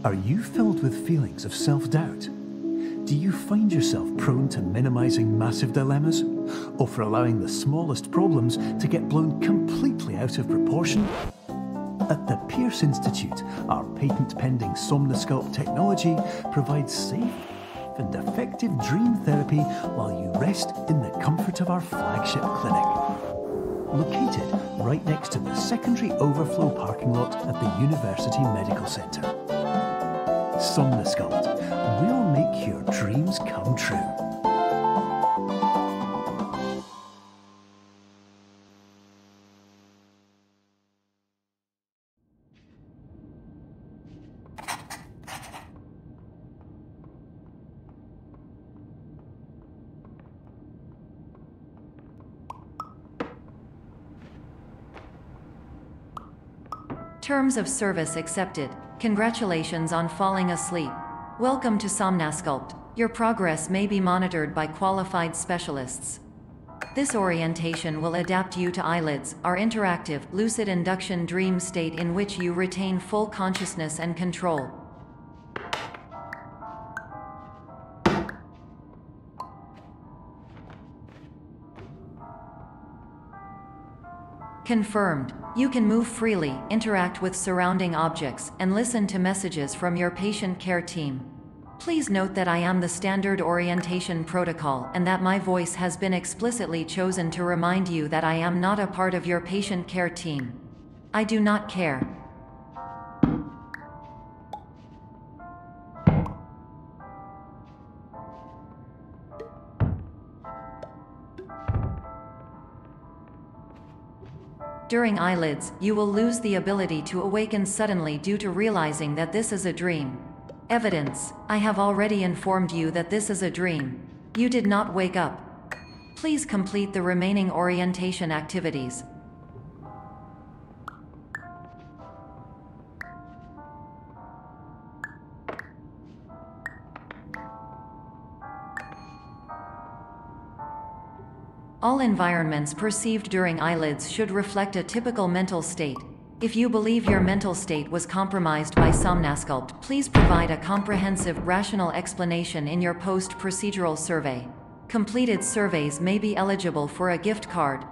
Are you filled with feelings of self-doubt? Do you find yourself prone to minimizing massive dilemmas? Or for allowing the smallest problems to get blown completely out of proportion? At the Pierce Institute, our patent-pending Somnosculpt technology provides safe and effective dream therapy while you rest in the comfort of our flagship clinic. Located right next to the secondary overflow parking lot at the University Medical Centre. Somnosculpt, we'll make your dreams come true. Terms of service accepted. Congratulations on falling asleep. Welcome to Somnosculpt. Your progress may be monitored by qualified specialists. This orientation will adapt you to eyelids, our interactive, lucid induction dream state in which you retain full consciousness and control. Confirmed. You can move freely, interact with surrounding objects, and listen to messages from your patient care team. Please note that I am the standard orientation protocol and that my voice has been explicitly chosen to remind you that I am not a part of your patient care team. I do not care. During eyelids, you will lose the ability to awaken suddenly due to realizing that this is a dream. Evidence: I have already informed you that this is a dream. You did not wake up. Please complete the remaining orientation activities. All environments perceived during eyelids should reflect a typical mental state. If you believe your mental state was compromised by Somnosculpt, please provide a comprehensive, rational explanation in your post-procedural survey. Completed surveys may be eligible for a gift card.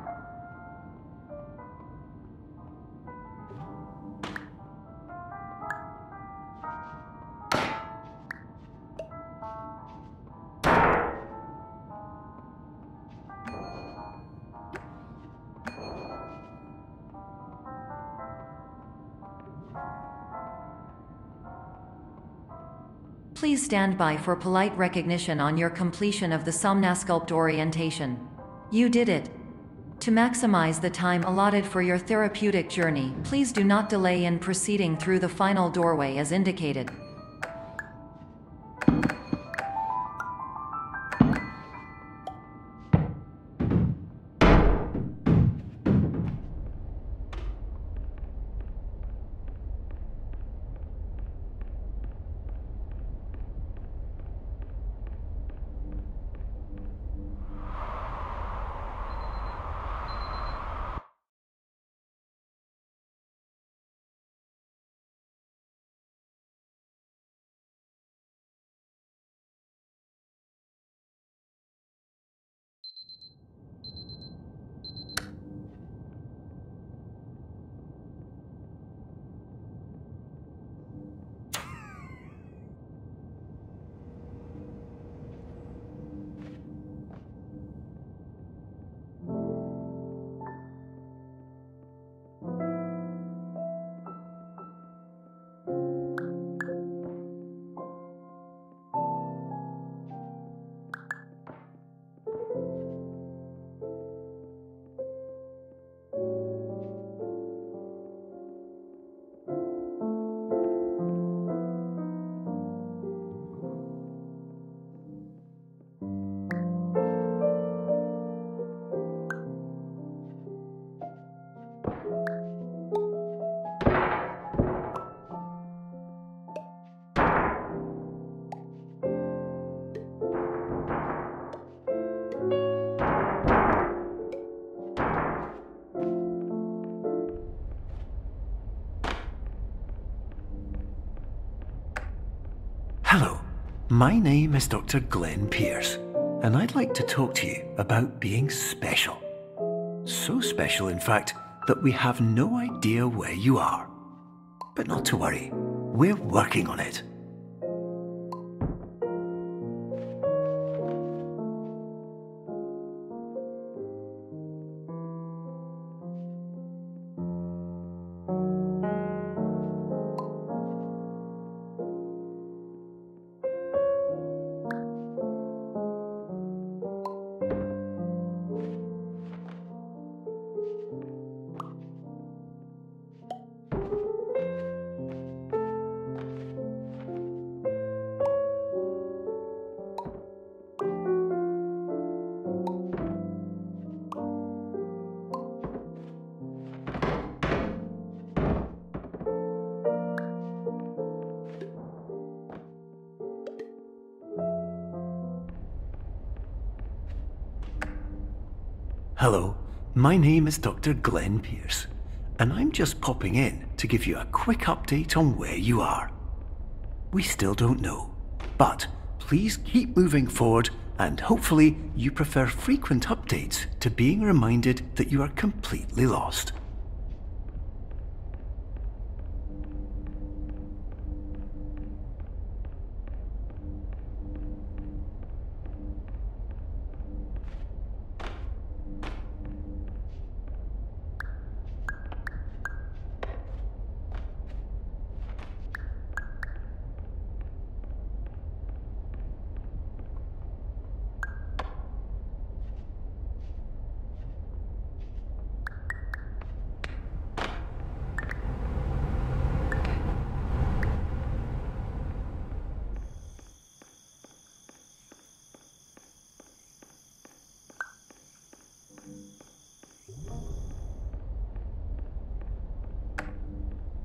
Please stand by for polite recognition on your completion of the Somnosculpt orientation. You did it. To maximize the time allotted for your therapeutic journey, please do not delay in proceeding through the final doorway as indicated. Hello, my name is Dr. Glenn Pierce, and I'd like to talk to you about being special. So special, in fact, that we have no idea where you are. But not to worry, we're working on it. Hello, my name is Dr. Glenn Pierce, and I'm just popping in to give you a quick update on where you are. We still don't know, but please keep moving forward, and hopefully you prefer frequent updates to being reminded that you are completely lost.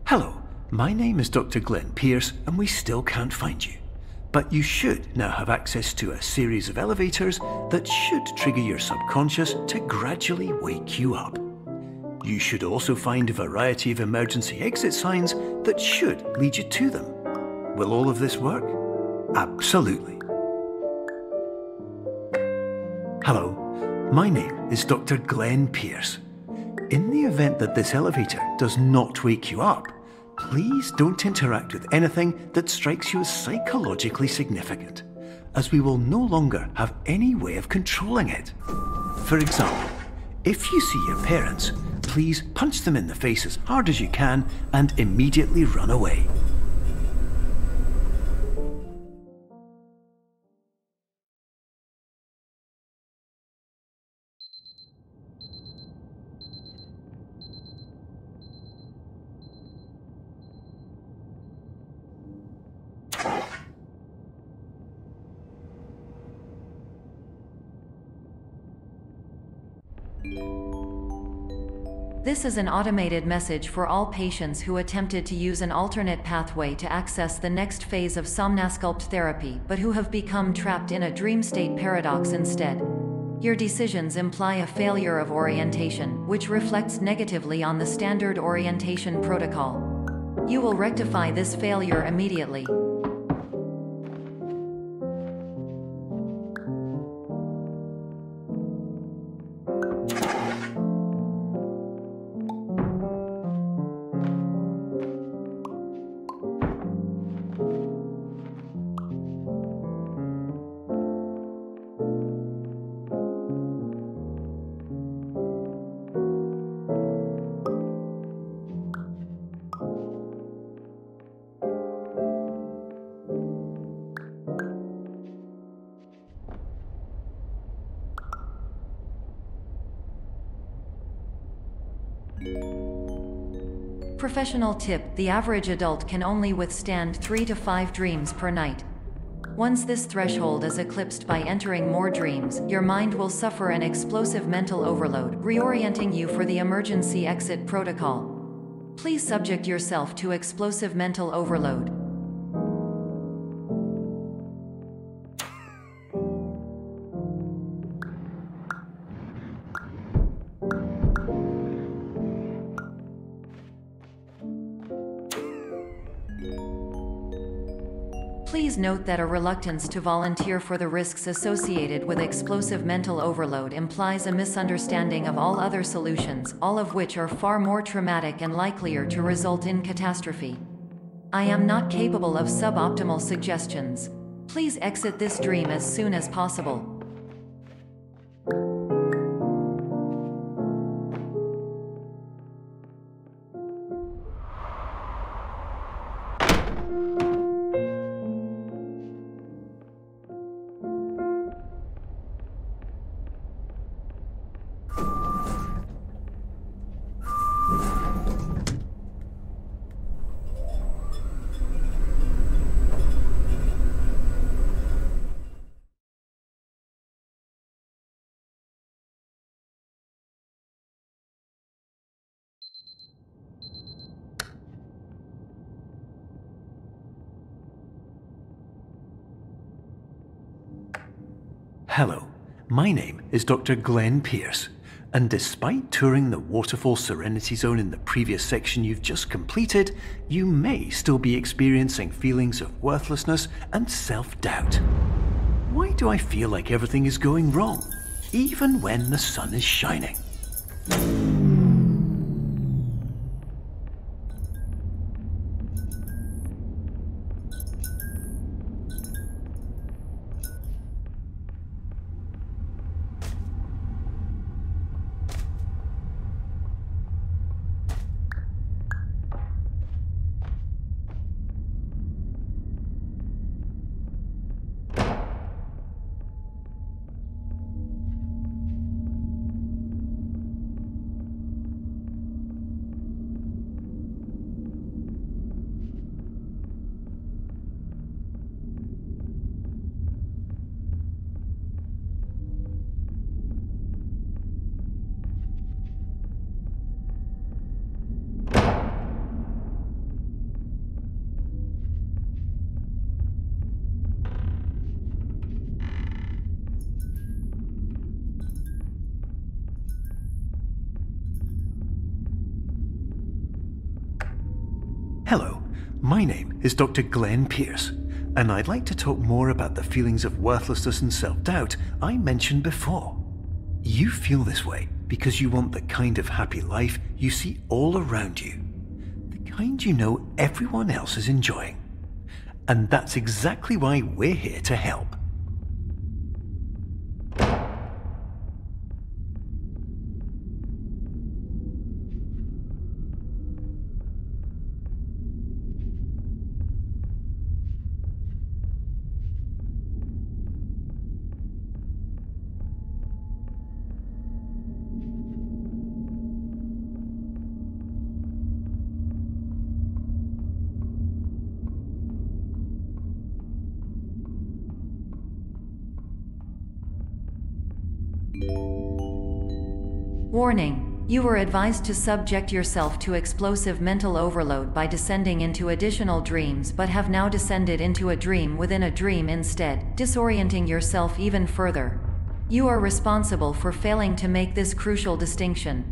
Hello, my name is Dr. Glenn Pierce, and we still can't find you. But you should now have access to a series of elevators that should trigger your subconscious to gradually wake you up. You should also find a variety of emergency exit signs that should lead you to them. Will all of this work? Absolutely. Hello, my name is Dr. Glenn Pierce. In the event that this elevator does not wake you up, please don't interact with anything that strikes you as psychologically significant, as we will no longer have any way of controlling it. For example, if you see your parents, please punch them in the face as hard as you can and immediately run away. This is an automated message for all patients who attempted to use an alternate pathway to access the next phase of Somnasculpt therapy but who have become trapped in a dream state paradox instead. Your decisions imply a failure of orientation, which reflects negatively on the standard orientation protocol. You will rectify this failure immediately. Professional tip: the average adult can only withstand 3 to 5 dreams per night. Once this threshold is eclipsed by entering more dreams, your mind will suffer an explosive mental overload, reorienting you for the emergency exit protocol. Please subject yourself to explosive mental overload. Please note that a reluctance to volunteer for the risks associated with explosive mental overload implies a misunderstanding of all other solutions, all of which are far more traumatic and likelier to result in catastrophe. I am not capable of suboptimal suggestions. Please exit this dream as soon as possible. Hello, my name is Dr. Glenn Pierce, and despite touring the Waterfall Serenity Zone in the previous section you've just completed, you may still be experiencing feelings of worthlessness and self-doubt. Why do I feel like everything is going wrong, even when the sun is shining? Hello, my name is Dr. Glenn Pierce, and I'd like to talk more about the feelings of worthlessness and self-doubt I mentioned before. You feel this way because you want the kind of happy life you see all around you, the kind you know everyone else is enjoying. And that's exactly why we're here to help. Warning: you were advised to subject yourself to explosive mental overload by descending into additional dreams, but have now descended into a dream within a dream instead, disorienting yourself even further. You are responsible for failing to make this crucial distinction.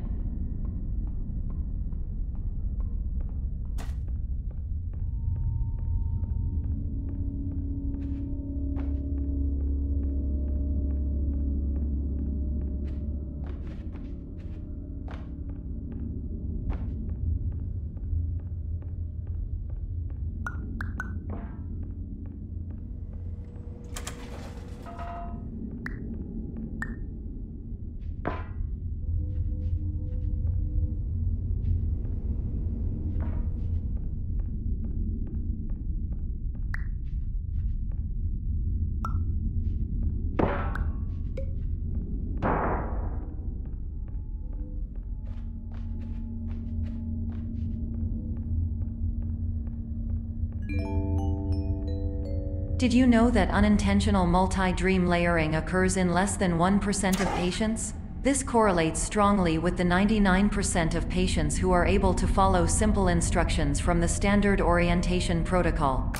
Did you know that unintentional multi-dream layering occurs in less than 1% of patients? This correlates strongly with the 99% of patients who are able to follow simple instructions from the standard orientation protocol.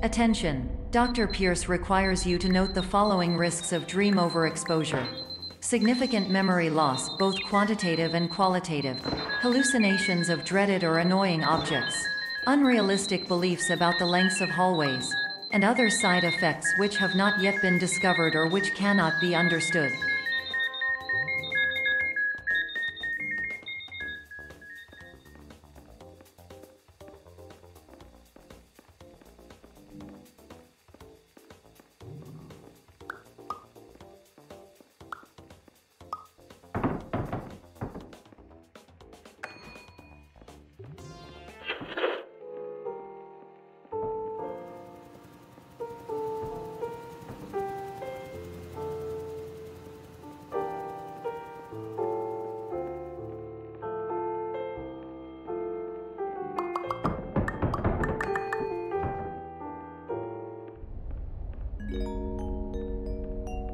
Attention! Dr. Pierce requires you to note the following risks of dream overexposure. Significant memory loss, both quantitative and qualitative. Hallucinations of dreaded or annoying objects. Unrealistic beliefs about the lengths of hallways. And other side effects which have not yet been discovered or which cannot be understood.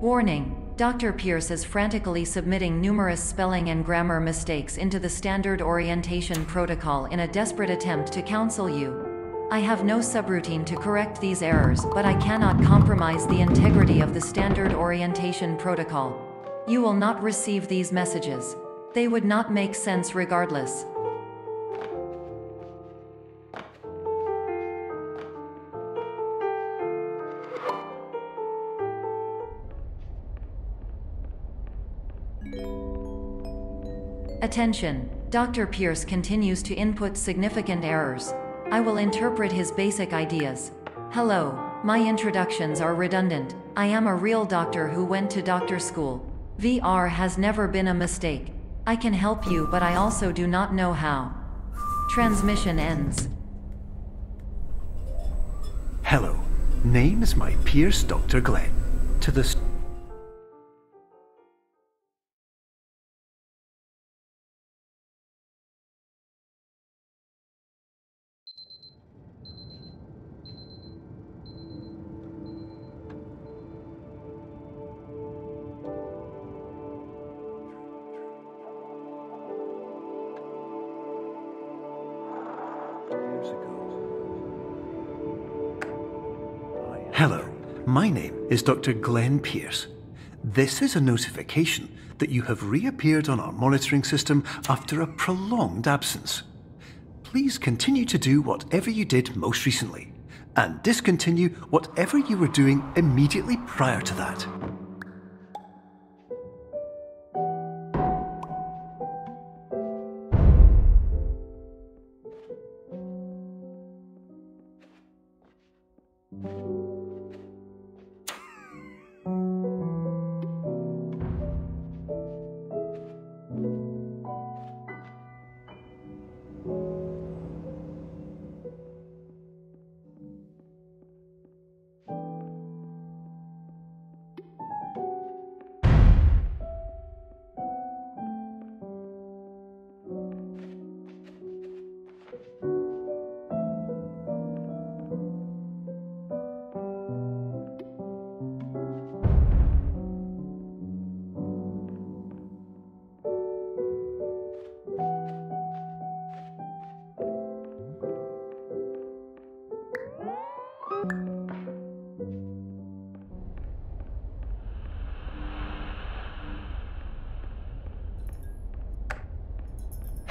Warning! Dr. Pierce is frantically submitting numerous spelling and grammar mistakes into the standard orientation protocol in a desperate attempt to counsel you. I have no subroutine to correct these errors, but I cannot compromise the integrity of the standard orientation protocol. You will not receive these messages. They would not make sense regardless. Attention! Dr. Pierce continues to input significant errors. I will interpret his basic ideas. Hello, my introductions are redundant. I am a real doctor who went to doctor school. VR has never been a mistake. I can help you, but I also do not know how. Transmission ends. Hello, name is my Pierce Dr. Glenn. To the Hello, my name is Dr. Glenn Pierce. This is a notification that you have reappeared on our monitoring system after a prolonged absence. Please continue to do whatever you did most recently, and discontinue whatever you were doing immediately prior to that.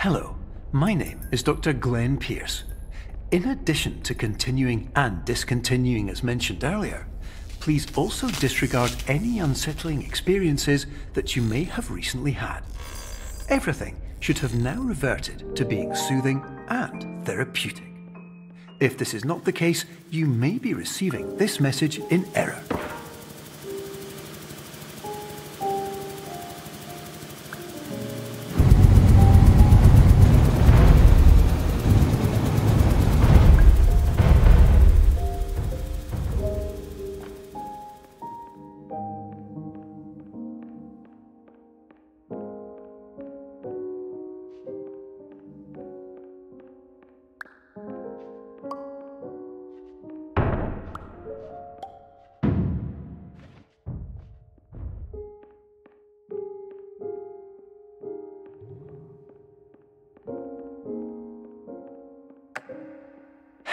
Hello, my name is Dr. Glenn Pierce. In addition to continuing and discontinuing as mentioned earlier, please also disregard any unsettling experiences that you may have recently had. Everything should have now reverted to being soothing and therapeutic. If this is not the case, you may be receiving this message in error.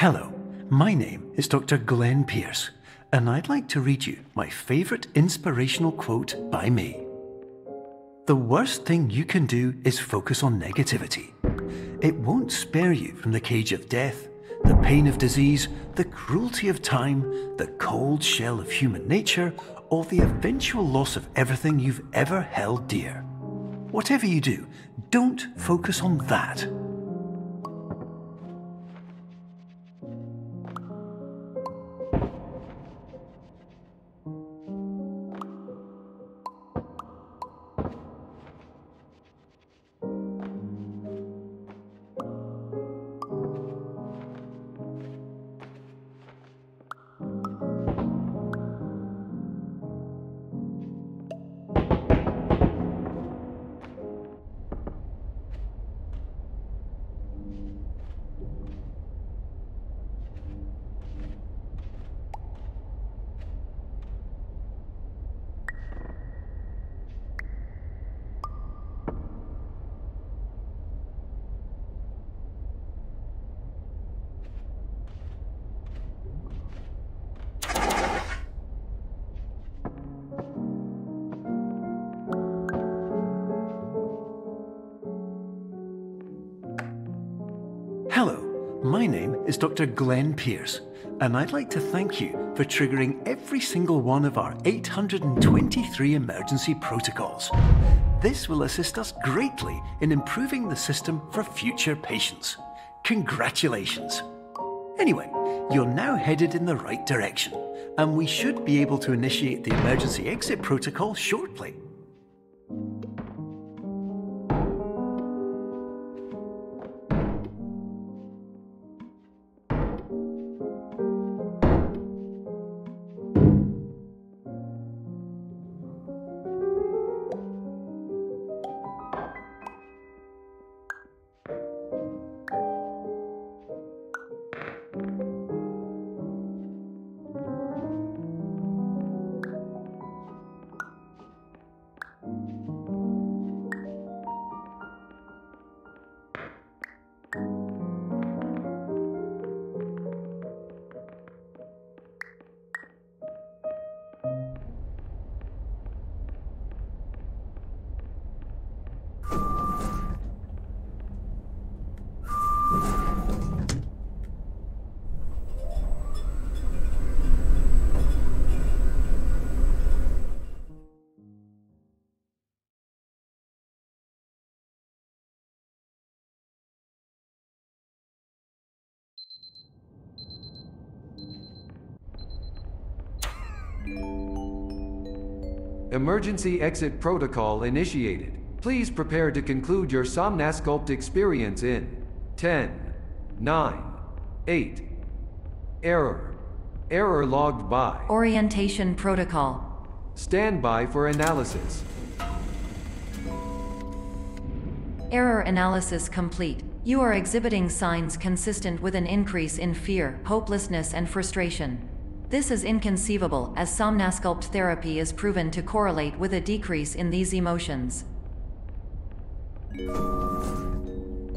Hello, My name is Dr. Glenn Pierce, and I'd like to read you my favourite inspirational quote by me. The worst thing you can do is focus on negativity. It won't spare you from the cage of death, the pain of disease, the cruelty of time, the cold shell of human nature, or the eventual loss of everything you've ever held dear. Whatever you do, don't focus on that. Hello, my name is Dr. Glenn Pierce, and I'd like to thank you for triggering every single one of our 823 emergency protocols. This will assist us greatly in improving the system for future patients. Congratulations! Anyway, you're now headed in the right direction, and we should be able to initiate the emergency exit protocol shortly. Emergency exit protocol initiated. Please prepare to conclude your Somnasculpt experience in 10, 9, 8. Error. Error logged by. Orientation protocol. Stand by for analysis. Error analysis complete. You are exhibiting signs consistent with an increase in fear, hopelessness, and frustration. This is inconceivable, as Somnasculpt therapy is proven to correlate with a decrease in these emotions.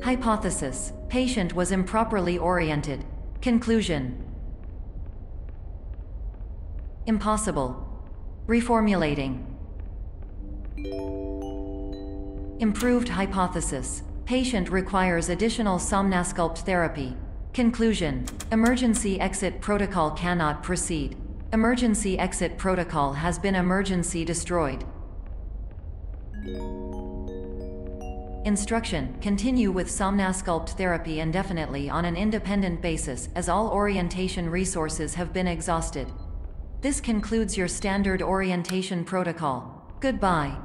Hypothesis: patient was improperly oriented. Conclusion: impossible. Reformulating. Improved hypothesis: patient requires additional Somnasculpt therapy. Conclusion: emergency exit protocol cannot proceed. Emergency exit protocol has been emergency destroyed. Instruction: continue with Somnasculpt therapy indefinitely on an independent basis, as all orientation resources have been exhausted. This concludes your standard orientation protocol. Goodbye.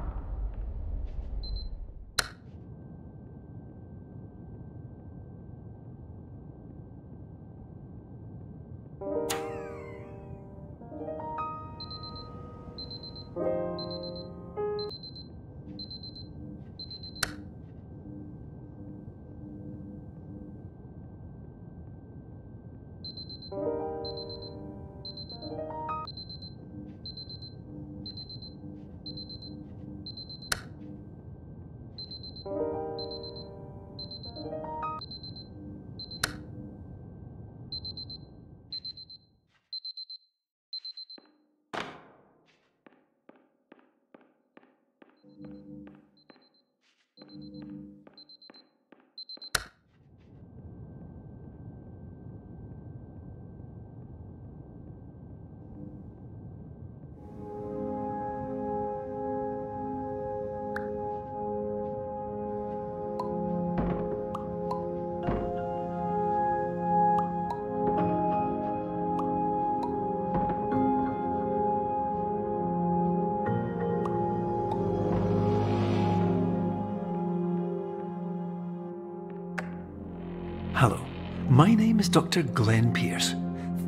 Hello, my name is Dr. Glenn Pierce.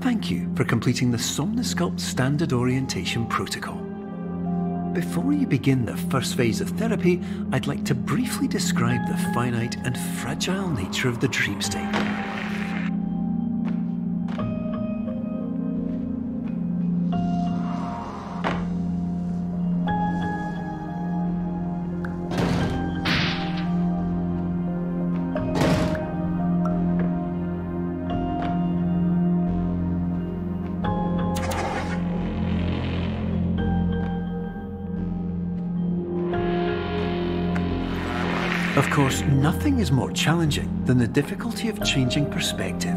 Thank you for completing the Somnosculpt Standard Orientation Protocol. Before you begin the first phase of therapy, I'd like to briefly describe the finite and fragile nature of the dream state. Of course, nothing is more challenging than the difficulty of changing perspective,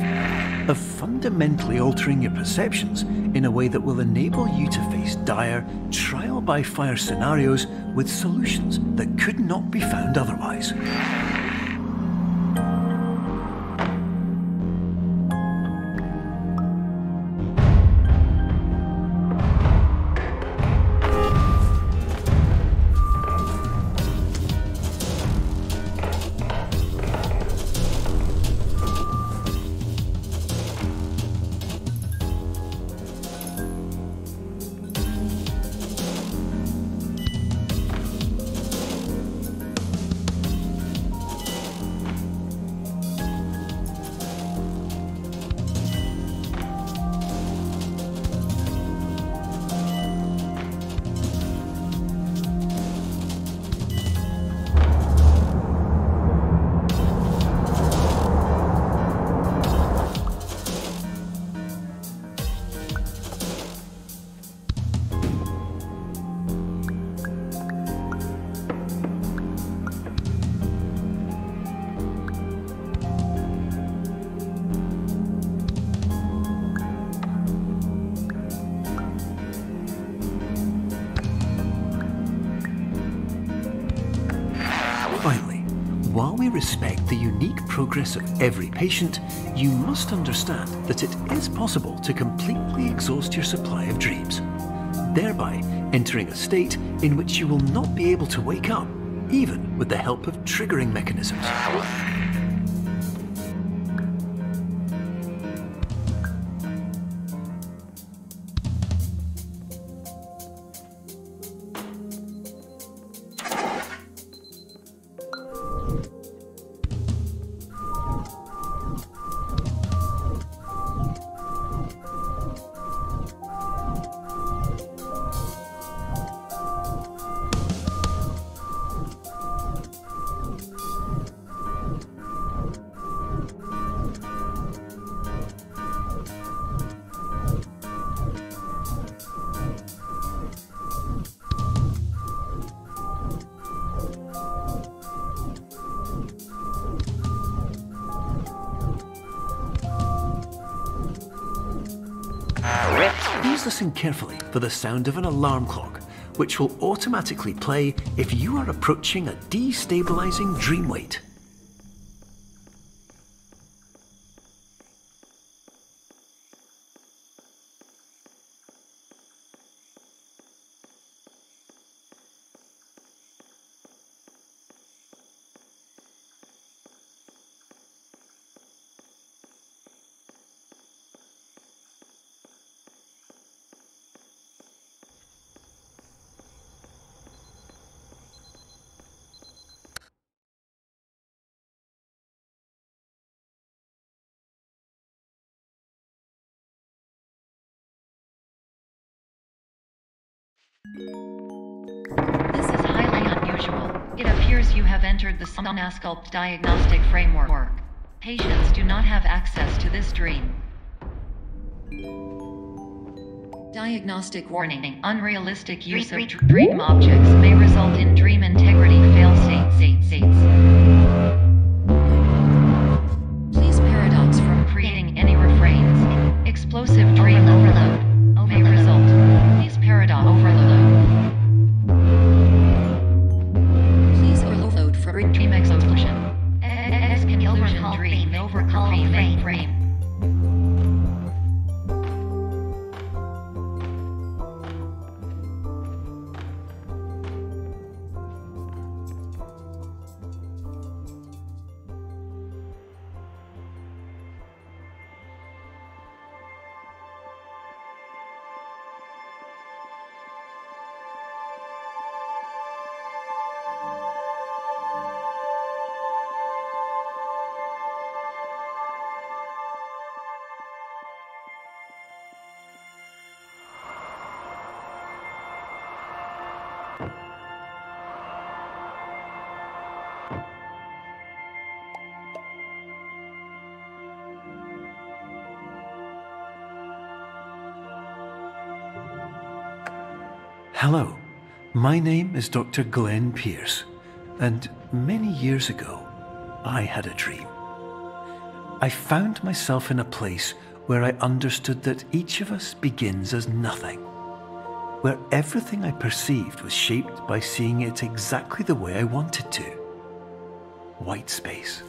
of fundamentally altering your perceptions in a way that will enable you to face dire, trial-by-fire scenarios with solutions that could not be found otherwise. Finally, while we respect the unique progress of every patient, you must understand that it is possible to completely exhaust your supply of dreams, thereby entering a state in which you will not be able to wake up, even with the help of triggering mechanisms. Please listen carefully for the sound of an alarm clock, which will automatically play if you are approaching a destabilizing dream weight. This is highly unusual. It appears you have entered the Somnosculpt diagnostic framework. Patients do not have access to this dream. Diagnostic warning. Unrealistic use of dream objects may result in dream integrity fail-states. overcall frame. Hello, my name is Dr. Glenn Pierce, and many years ago, I had a dream. I found myself in a place where I understood that each of us begins as nothing, where everything I perceived was shaped by seeing it exactly the way I wanted to. White space.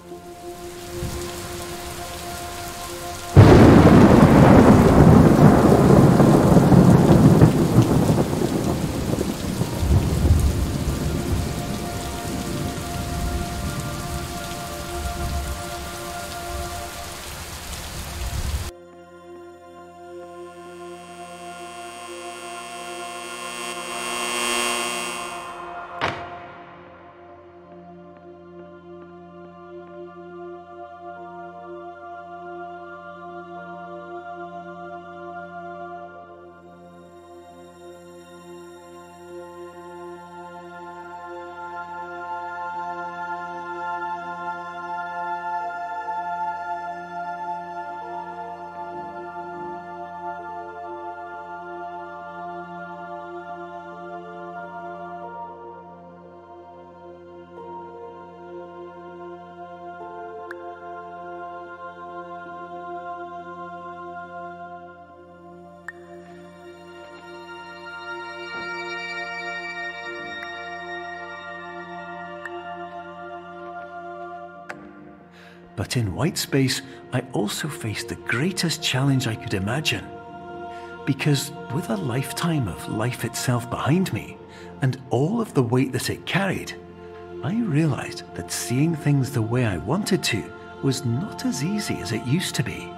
But in white space, I also faced the greatest challenge I could imagine. Because with a lifetime of life itself behind me, and all of the weight that it carried, I realized that seeing things the way I wanted to was not as easy as it used to be.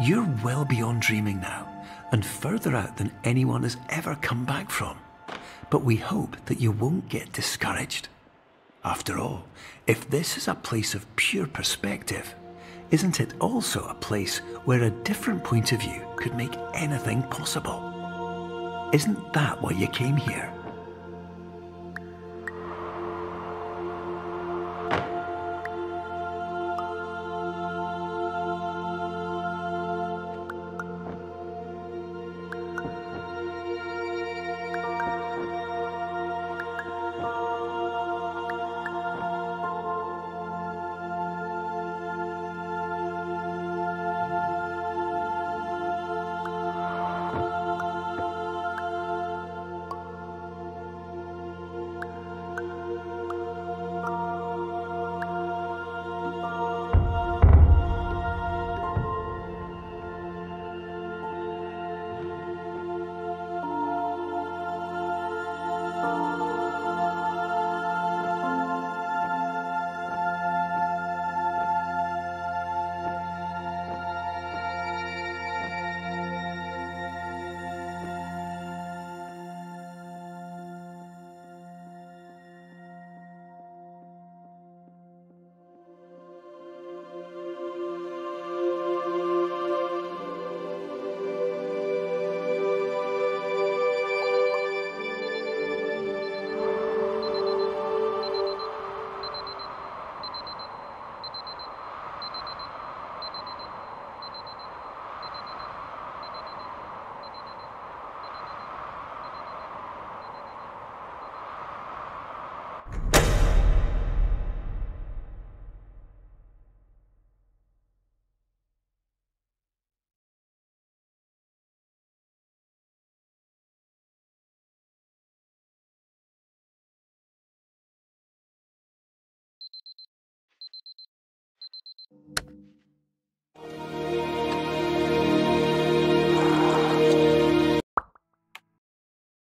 You're well beyond dreaming now, and further out than anyone has ever come back from. But we hope that you won't get discouraged. After all, if this is a place of pure perspective, isn't it also a place where a different point of view could make anything possible? Isn't that why you came here?